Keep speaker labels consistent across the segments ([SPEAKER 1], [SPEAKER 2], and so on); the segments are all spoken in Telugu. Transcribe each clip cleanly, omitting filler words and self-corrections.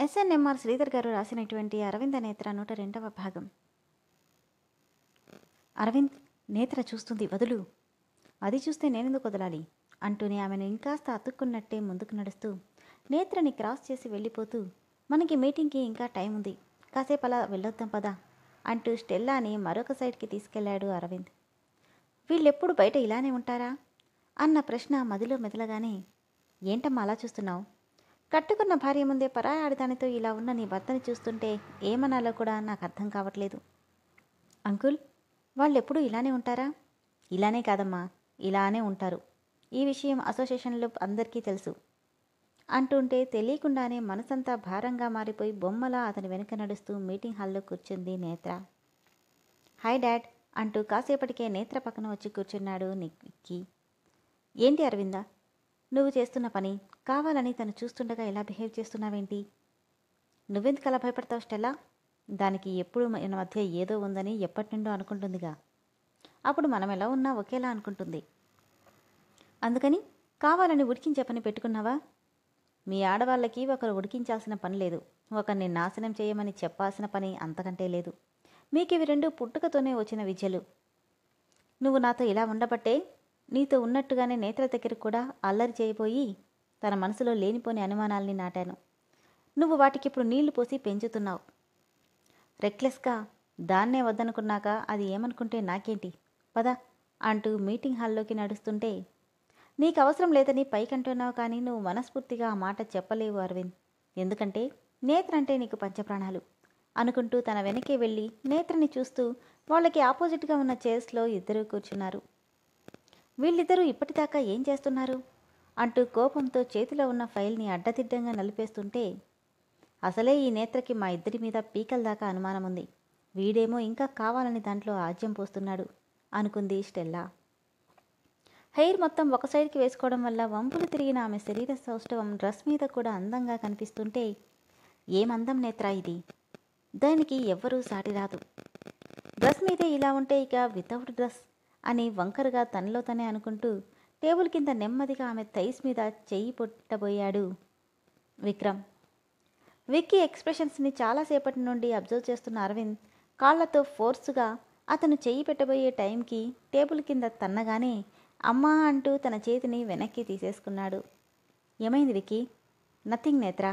[SPEAKER 1] ఎస్ఎన్ఎంఆర్ శ్రీధర్ గారు రాసినటువంటి అరవింద నేత్ర 102వ భాగం. అరవింద్, నేత్ర చూస్తుంది, వదులు. అది చూస్తే నేనెందుకు వదలాలి అంటూనే ఆమెను ఇంకాస్త అతుక్కున్నట్టే ముందుకు నడుస్తూ నేత్రని క్రాస్ చేసి వెళ్ళిపోతూ, మనకి మీటింగ్కి ఇంకా టైం ఉంది, కాసేపు అలా వెళ్ళొద్దాం పదా అంటూ స్టెల్లాని మరొక సైడ్కి తీసుకెళ్లాడు అరవింద్. వీళ్ళెప్పుడు బయట ఇలానే ఉంటారా అన్న ప్రశ్న మదిలో మెదలగానే, ఏంటమ్మా అలా చూస్తున్నావు? కట్టుకున్న భార్య ముందే పరాయి ఆడదానితో ఇలా ఉన్న నీ భర్తని చూస్తుంటే ఏమనాలో కూడా నాకు అర్థం కావట్లేదు. అంకుల్, వాళ్ళెప్పుడు ఇలానే ఉంటారా? ఇలానే కాదమ్మా, ఇలానే ఉంటారు. ఈ విషయం అసోసియేషన్లో అందరికీ తెలుసు అంటుంటే తెలియకుండానే మనసంతా భారంగా మారిపోయి బొమ్మలా అతని వెనుక నడుస్తూ మీటింగ్ హాల్లో కూర్చుంది నేత్ర. హాయ్ డాడ్ అంటూ కాసేపటికే నేత్ర పక్కన వచ్చి కూర్చున్నాడు నిక్కీ. ఏంటి అరవిందా, నువ్వు చేస్తున్న పని? కావాలని తను చూస్తుండగా ఎలా బిహేవ్ చేస్తున్నావేంటి? నువ్వెందుకు అలా భయపడతావు స్టెల్లా? దానికి ఎప్పుడు మన మధ్య ఏదో ఉందని ఎప్పటి నుండో అనుకుంటుందిగా. అప్పుడు మనం ఎలా ఉన్నా ఒకేలా అనుకుంటుంది. అందుకని కావాలని ఉడికించే పని పెట్టుకున్నావా? మీ ఆడవాళ్ళకి ఒకరు ఉడికించాల్సిన పని లేదు, ఒకరిని నాశనం చేయమని చెప్పాల్సిన పని అంతకంటే లేదు. మీకు ఇవి రెండు పుట్టుకతోనే వచ్చిన విద్యలు. నువ్వు నాతో ఇలా ఉండబట్టే నీతో ఉన్నట్టుగానే నేత్ర దగ్గర కూడా అల్లరి చేయబోయి తన మనసులో లేనిపోని అనుమానాల్ని నాటాను. నువ్వు వాటికిప్పుడు నీళ్లు పోసి పెంచుతున్నావు. రెక్లెస్గా దాన్నే వద్దనుకున్నాక అది ఏమనుకుంటే నాకేంటి, పద అంటూ మీటింగ్ హాల్లోకి నడుస్తుంటే, నీకు అవసరం లేదని పైకంటున్నావు కానీ నువ్వు మనస్ఫూర్తిగా ఆ మాట చెప్పలేవు అరవింద్. ఎందుకంటే నేత్ర అంటే నీకు పంచప్రాణాలు అనుకుంటూ తన వెనకే వెళ్ళి నేత్రని చూస్తూ వాళ్ళకి ఆపోజిట్గా ఉన్న చైర్స్లో ఇద్దరూ కూర్చున్నారు. వీళ్ళిద్దరూ ఇప్పటిదాకా ఏం చేస్తున్నారు అంటూ కోపంతో చేతిలో ఉన్న ఫైల్ని అడ్డదిడ్డంగా నలిపేస్తుంటే, అసలే ఈ నేత్రకి మా ఇద్దరి మీద పీకల దాకా అనుమానం ఉంది, వీడేమో ఇంకా కావాలని దాంట్లో ఆజ్యం పోస్తున్నాడు అనుకుంది స్టెల్లా. హెయిర్ మొత్తం ఒక సైడ్కి వేసుకోవడం వల్ల వంపులు తిరిగిన ఆమె శరీర సౌష్ఠవం డ్రెస్ మీద కూడా అందంగా కనిపిస్తుంటే, ఏమందం నేత్ర ఇది, దానికి ఎవ్వరూ సాటి రాదు. డ్రెస్ మీదే ఇలా ఉంటే ఇక వితౌట్ డ్రెస్ అని వంకరగా తనలో తనే అనుకుంటూ టేబుల్ కింద నెమ్మదిగా ఆమె థైస్ మీద చెయ్యి పొట్టబోయాడు విక్రమ్. విక్కీ ఎక్స్ప్రెషన్స్ని చాలాసేపటి నుండి అబ్జర్వ్ చేస్తున్న అరవింద్ కాళ్లతో ఫోర్సుగా అతను చెయ్యి పెట్టబోయే టైంకి టేబుల్ కింద తన్నగానే అమ్మా అంటూ తన చేతిని వెనక్కి తీసేసుకున్నాడు. ఏమైంది విక్కీ? నథింగ్ నేత్ర.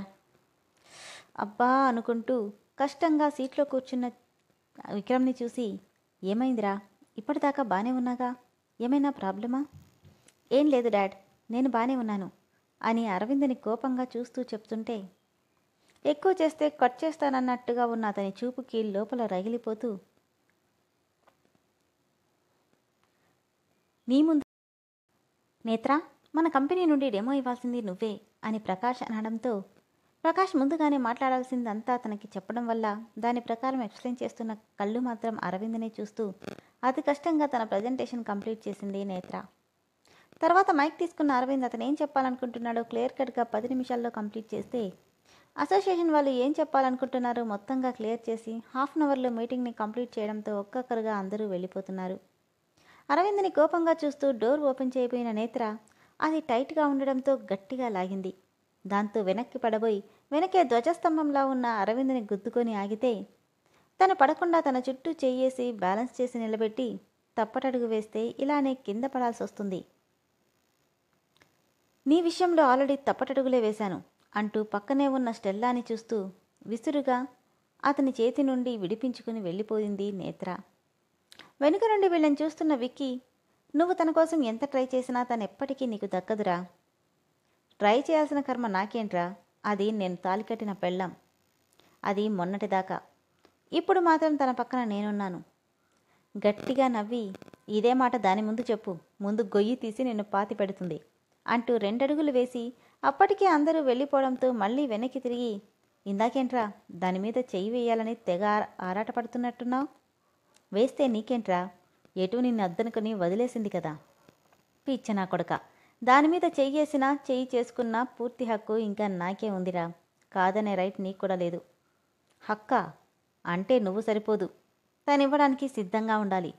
[SPEAKER 1] అబ్బా అనుకుంటూ కష్టంగా సీట్లో కూర్చున్న విక్రమ్ని చూసి, ఏమైందిరా, ఇప్పటిదాకా బానే ఉన్నాగా, ఏమైనా ప్రాబ్లమా? ఏం లేదు డాడ్, నేను బానే ఉన్నాను అని అరవింద్ని కోపంగా చూస్తూ చెప్తుంటే, ఎక్కువ చేస్తే కట్ చేస్తానన్నట్టుగా ఉన్న అతని చూపుకి లోపల రగిలిపోతూ, నీ ముందు నేత్ర, మన కంపెనీ నుండి డెమో ఇవ్వాల్సింది నువ్వే అని ప్రకాష్ అనడంతో, ప్రకాష్ ముందుగానే మాట్లాడాల్సిందంతా తనకి చెప్పడం వల్ల దాని ప్రకారం ఎక్స్ప్లెయిన్ చేస్తున్న కళ్ళు మాత్రం అరవింద్నే చూస్తూ అతి కష్టంగా తన ప్రజెంటేషన్ కంప్లీట్ చేసింది నేత్ర. తర్వాత మైక్ తీసుకున్న అరవింద్ అతను ఏం చెప్పాలనుకుంటున్నాడో క్లియర్ కట్గా 10 నిమిషాల్లో కంప్లీట్ చేస్తే, అసోసియేషన్ వాళ్ళు ఏం చెప్పాలనుకుంటున్నారో మొత్తంగా క్లియర్ చేసి హాఫ్ అన్ అవర్లో మీటింగ్ని కంప్లీట్ చేయడంతో ఒక్కొక్కరుగా అందరూ వెళ్ళిపోతున్నారు. అరవింద్ని కోపంగా చూస్తూ డోర్ ఓపెన్ చేయబోయిన నేత్ర అది టైట్గా ఉండడంతో గట్టిగా లాగింది. దాంతో వెనక్కి పడబోయి వెనకే ధ్వజస్తంభంలా ఉన్న అరవింద్ని గుద్దుకొని ఆగితే, తను పడకుండా తన చుట్టూ చెయ్యేసి బ్యాలెన్స్ చేసి నిలబెట్టి తప్పటడుగు వేస్తే ఇలానే కింద పడాల్సి వస్తుంది. నీ విషయంలో ఆల్రెడీ తప్పటడుగులే వేశాను అంటూ పక్కనే ఉన్న స్టెల్లాని చూస్తూ విసురుగా అతని చేతి నుండి విడిపించుకుని వెళ్ళిపోయింది నేత్ర. వెనుక నుండి వీళ్ళని చూస్తున్న విక్కీ, నువ్వు తన కోసం ఎంత ట్రై చేసినా తను ఎప్పటికీ నీకు దక్కదురా. ట్రై చేయాల్సిన కర్మ నాకేంట్రా, అది నేను తాలికట్టిన పెళ్ళాం, అది మొన్నటిదాకా. ఇప్పుడు మాత్రం తన పక్కన నేనున్నాను. గట్టిగా నవ్వి, ఇదే మాట దాని ముందు చెప్పు, ముందు గొయ్యి తీసి నిన్ను పాతి పెడుతుంది అంటూ 2 అడుగులు వేసి అప్పటికే అందరూ వెళ్ళిపోవడంతో మళ్ళీ వెనక్కి తిరిగి, ఇందాకేంట్రా దాని మీద చెయ్యి వేయాలని తెగ ఆరాటపడుతున్నట్టున్నావు, వేస్తే నీకేంట్రా, ఎటు నిన్ను అద్దనుకొని వదిలేసింది కదా. పిచ్చ నా కొడక, దాని మీద చెయ్యేసినా చెయ్యి చేసుకున్నా పూర్తి హక్కు ఇంకా నాకే ఉందిరా, కాదనే రైట్ నీకు కూడా లేదు. హక్కా అంటే నువ్వు సరిపోదు, తనివ్వడానికి సిద్ధంగా ఉండాలి.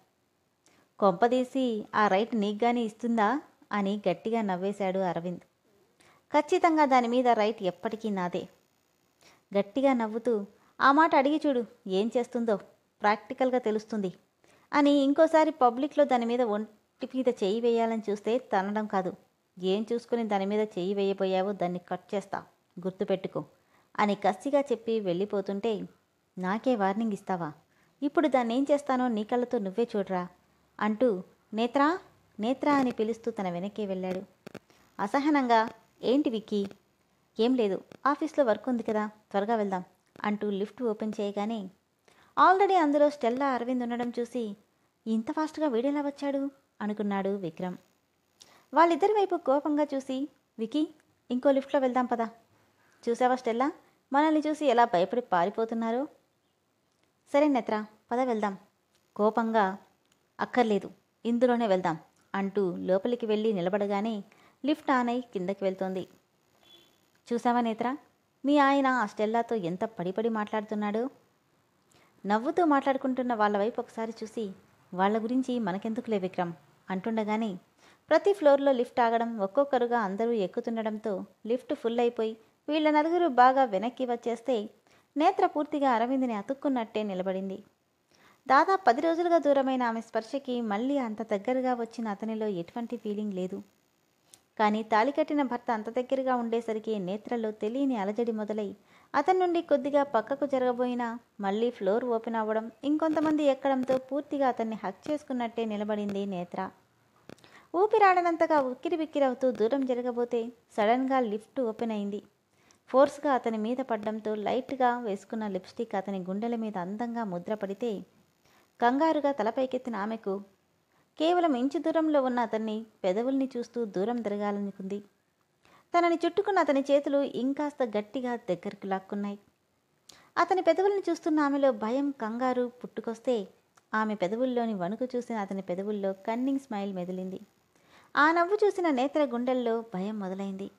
[SPEAKER 1] కొంపదీసి ఆ రైట్ నీకు గానీ ఇస్తుందా అని గట్టిగా నవ్వేశాడు అరవింద్. ఖచ్చితంగా దాని మీద రైట్ ఎప్పటికీ నాదే. గట్టిగా నవ్వుతూ, ఆ మాట అడిగి చూడు, ఏం చేస్తుందో ప్రాక్టికల్గా తెలుస్తుంది అని ఇంకోసారి పబ్లిక్లో దాని మీద ఒంటి మీద చెయ్యి వేయాలని చూస్తే తనడం కాదు. ఏం చూసుకుని దాని మీద చెయ్యి వేయబోయావో దాన్ని కట్ చేస్తా, గుర్తుపెట్టుకో అని కసిగా చెప్పి వెళ్ళిపోతుంటే, నాకే వార్నింగ్ ఇస్తావా? ఇప్పుడు దాన్ని ఏం చేస్తానో నీ కళ్ళతో నువ్వే చూడరా అంటూ నేత్రా నేత్రా అని పిలుస్తూ తన వెనక్కి వెళ్ళాడు. అసహనంగా, ఏంటి విక్కీ? ఏం లేదు, ఆఫీస్లో వర్క్ ఉంది కదా, త్వరగా వెళ్దాం అంటూ లిఫ్ట్ ఓపెన్ చేయగానే ఆల్రెడీ అందులో స్టెల్లా అరవింద్ ఉండడం చూసి, ఇంత ఫాస్ట్గా వీడెలా వచ్చాడు అనుకున్నాడు విక్రమ్. వాళ్ళిద్దరి వైపు కోపంగా చూసి, వికీ, ఇంకో లిఫ్ట్లో వెళ్దాం పదా. చూసావా స్టెల్లా, మనల్ని చూసి ఎలా భయపడి పారిపోతున్నారో. సరే నేత్ర, పద వెళ్దాం. కోపంగా, అక్కర్లేదు, ఇందులోనే వెళ్దాం అంటూ లోపలికి వెళ్ళి నిలబడగానే లిఫ్ట్ ఆన్ అయి కిందకి వెళ్తోంది. చూసావా నేత్ర, మీ ఆయన ఆ స్టెల్లాతో ఎంత పడిపడి మాట్లాడుతున్నాడో. నవ్వుతూ మాట్లాడుకుంటున్న వాళ్ళ వైపు ఒకసారి చూసి, వాళ్ళ గురించి మనకెందుకులే విక్రమ్ అంటుండగానే ప్రతి ఫ్లోర్లో లిఫ్ట్ ఆగడం, ఒక్కొక్కరుగా అందరూ ఎక్కుతుండడంతో లిఫ్ట్ ఫుల్ అయిపోయి వీళ్ళ నలుగురు బాగా వెనక్కి వచ్చేస్తే నేత్ర పూర్తిగా అరవింద్ని అతుక్కున్నట్టే నిలబడింది. దాదాపు 10 రోజులుగా దూరమైన ఆమె స్పర్శకి మళ్ళీ అంత దగ్గరగా వచ్చిన అతనిలో ఎటువంటి ఫీలింగ్ లేదు. కానీ తాళికట్టిన భర్త అంత దగ్గరగా ఉండేసరికి నేత్రలో తెలియని అలజడి మొదలై అతని నుండి కొద్దిగా పక్కకు జరగబోయినా మళ్ళీ ఫ్లోర్ ఓపెన్ అవ్వడం, ఇంకొంతమంది ఎక్కడంతో పూర్తిగా అతన్ని హక్ చేసుకున్నట్టే నిలబడింది నేత్ర. ఊపిరాడనంతగా ఉక్కిరిబిక్కిరవుతూ దూరం జరగబోతే సడన్గా లిఫ్ట్ ఓపెన్ అయింది. ఫోర్స్గా అతని మీద పడ్డంతో లైట్గా వేసుకున్న లిప్స్టిక్ అతని గుండెల మీద అందంగా ముద్ర పడితే కంగారుగా తలపైకెత్తిన ఆమెకు కేవలం ఇంచు దూరంలో ఉన్న అతన్ని పెదవుల్ని చూస్తూ దూరం తిరగాలనుకుంది. తనని చుట్టుకున్న అతని చేతులు ఇంకాస్త గట్టిగా దగ్గరకు లాక్కున్నాయి. అతని పెదవుల్ని చూస్తున్న ఆమెలో భయం, కంగారు పుట్టుకొస్తే ఆమె పెదవుల్లోని వణుకు చూసిన అతని పెదవుల్లో కన్నింగ్ స్మైల్ మెదిలింది. ఆ నవ్వు చూసిన నేత్ర గుండెల్లో భయం మొదలైంది.